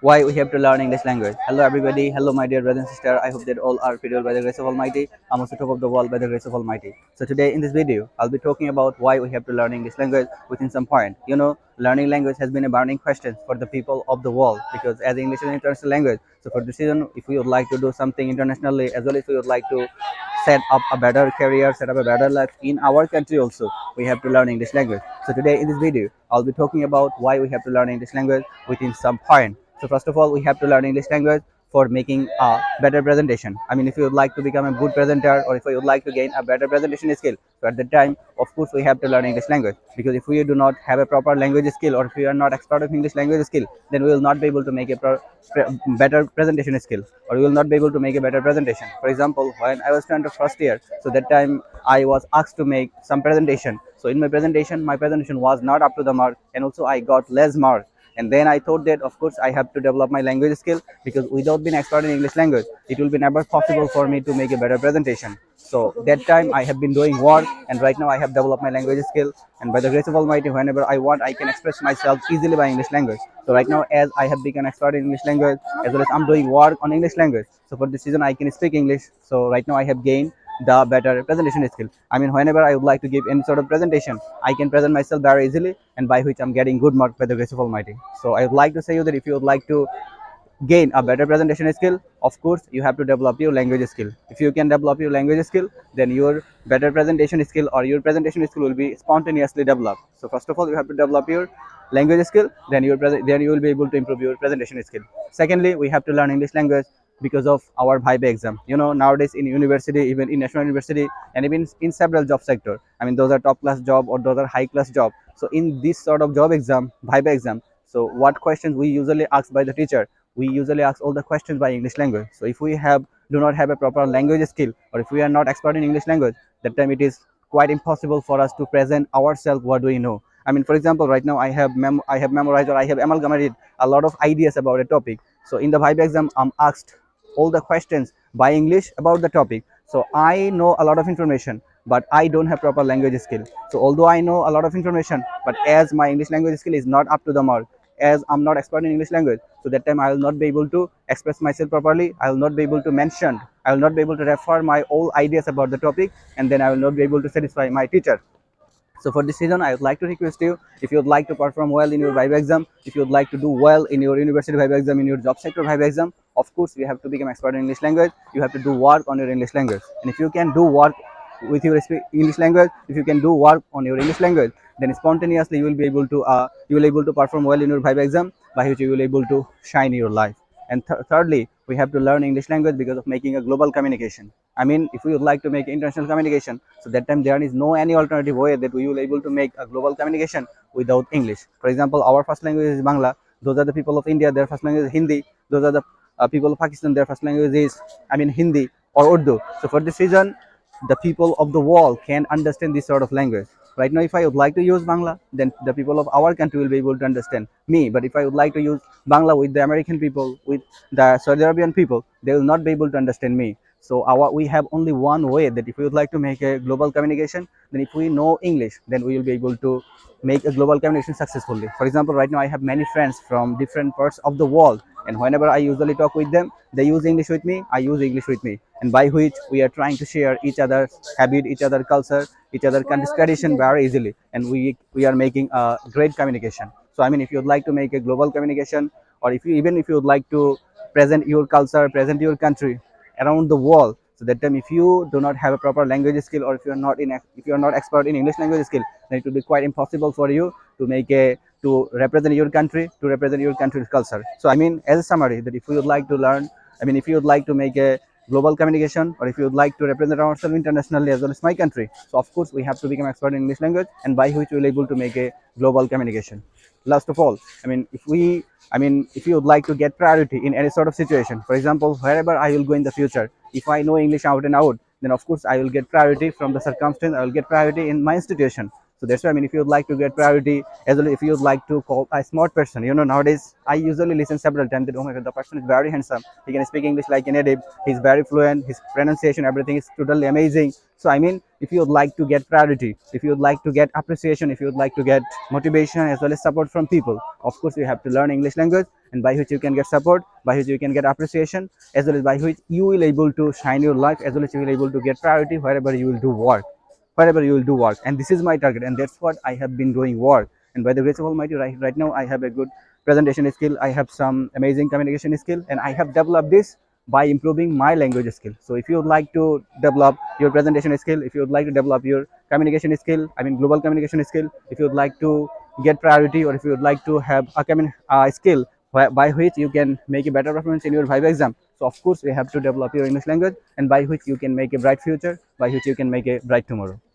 why we have to learn English language. Hello everybody, hello my dear brothers and sisters. I hope that all are pretty well by the grace of Almighty. I'm also top of the world by the grace of Almighty. So today in this video, I'll be talking about why we have to learn English language within some point. Learning language has been a burning question for the people of the world because as English is an international language. So for this reason, if we would like to do something internationally, as well as we would like to set up a better career, set up a better life in our country also, we have to learn English language. So today in this video, I'll be talking about why we have to learn English language within some point. So first of all, we have to learn English language for making a better presentation. I mean, if you would like to become a good presenter or if you would like to gain a better presentation skill, so at that time, of course, we have to learn English language because if we do not have a proper language skill or if we are not expert of English language skill, then we will not be able to make a better presentation skill or we will not be able to make a better presentation. For example, when I was trying to first year, so that time I was asked to make some presentation. So in my presentation was not up to the mark and also I got less mark, and then I thought that of course I have to develop my language skill because without being expert in English language, it will be never possible for me to make a better presentation. So that time I have been doing work, and right now I have developed my language skill, and by the grace of Almighty, whenever I want, I can express myself easily by English language. So right now, as I have become expert in English language, as well as I'm doing work on English language, so for this reason I can speak English. So right now I have gained the better presentation skill. I mean, whenever I would like to give any sort of presentation, I can present myself very easily, and by which I'm getting good mark by the grace of Almighty. So I would like to say you that if you would like to gain a better presentation skill, of course you have to develop your language skill. If you can develop your language skill, then your better presentation skill or your presentation skill will be spontaneously developed. So first of all, you have to develop your language skill, then then you will be able to improve your presentation skill. Secondly, we have to learn English language because of our Viva exam. Nowadays in university, even in national university, and even in several job sector, I mean, those are top class job or those are high class job. So in this sort of job exam, Viva exam, so what questions we usually asked by the teacher, we usually ask all the questions by English language. So if we do not have a proper language skill or if we are not expert in English language, that time it is quite impossible for us to present ourselves what do we know. I mean, for example, right now I have memorized or I have amalgamated a lot of ideas about a topic. So in the Viva exam, I'm asked all the questions by English about the topic. So I know a lot of information, but I don't have proper language skill. So although I know a lot of information, but as my English language skill is not up to the mark, as I'm not expert in English language, so that time I will not be able to express myself properly. I will not be able to mention, I will not be able to refer my all ideas about the topic, and then I will not be able to satisfy my teacher. So for this reason, I would like to request you, if you would like to perform well in your Viva exam, if you would like to do well in your university Viva exam, in your job sector Viva exam, of course, you have to become expert in English language. You have to do work on your English language. And if you can do work with your English language, if you can do work on your English language, then spontaneously you will be able to perform well in your Viva exam, by which you will be able to shine in your life. And thirdly, we have to learn English language because of making a global communication. I mean, if we would like to make international communication, so that time there is no any alternative way that we will able to make a global communication without English. For example, our first language is Bangla. Those are the people of India. Their first language is Hindi. Those are the people of Pakistan. Their first language is, I mean, Hindi or Urdu. So for this reason, the people of the world can understand this sort of language. Right now, if I would like to use Bangla, then the people of our country will be able to understand me. But if I would like to use Bangla with the American people, with the Saudi Arabian people, they will not be able to understand me. So we have only one way, that if we would like to make a global communication, then if we know English, then we will be able to make a global communication successfully. For example, right now I have many friends from different parts of the world, and whenever I usually talk with them, they use English with me, I use English with me, and by which we are trying to share each other's habit, each other culture, each other country's tradition very easily, and we are making a great communication. So I mean, if you would like to make a global communication, or if you would like to present your culture, present your country around the world, so that time if you do not have a proper language skill, or if you are not expert in English language skill, then it will be quite impossible for you to make a to represent your country, to represent your country's culture. So I mean, as a summary, that if you would like to learn, I mean, if you would like to make a global communication, or if you would like to represent ourselves internationally as well as my country, so of course we have to become expert in English language, and by which we will able to make a global communication. Last of all, if you would like to get priority in any sort of situation, for example, wherever I will go in the future, if I know English out and out, then of course I will get priority from the circumstance, I will get priority in my institution. So that's why, I mean, if you would like to get priority, as well if you would like to call a smart person, nowadays I usually listen several times that, oh my god, the person is very handsome, he can speak English like a native, he's very fluent, his pronunciation, everything is totally amazing. So I mean, if you would like to get priority, if you would like to get appreciation, if you would like to get motivation as well as support from people, of course you have to learn English language, and by which you can get support, by which you can get appreciation, as well as by which you will able to shine your life, as well as you will able to get priority wherever you will do work, wherever you will do work. And this is my target, and that's what I have been doing work. And by the grace of Almighty, right now I have a good presentation skill, I have some amazing communication skill, and I have developed this by improving my language skill. So if you would like to develop your presentation skill, if you would like to develop your communication skill, I mean global communication skill, if you would like to get priority, or if you would like to have a skill by which you can make a better performance in your Viva exam, so of course we have to develop your English language, and by which you can make a bright future, by which you can make a bright tomorrow.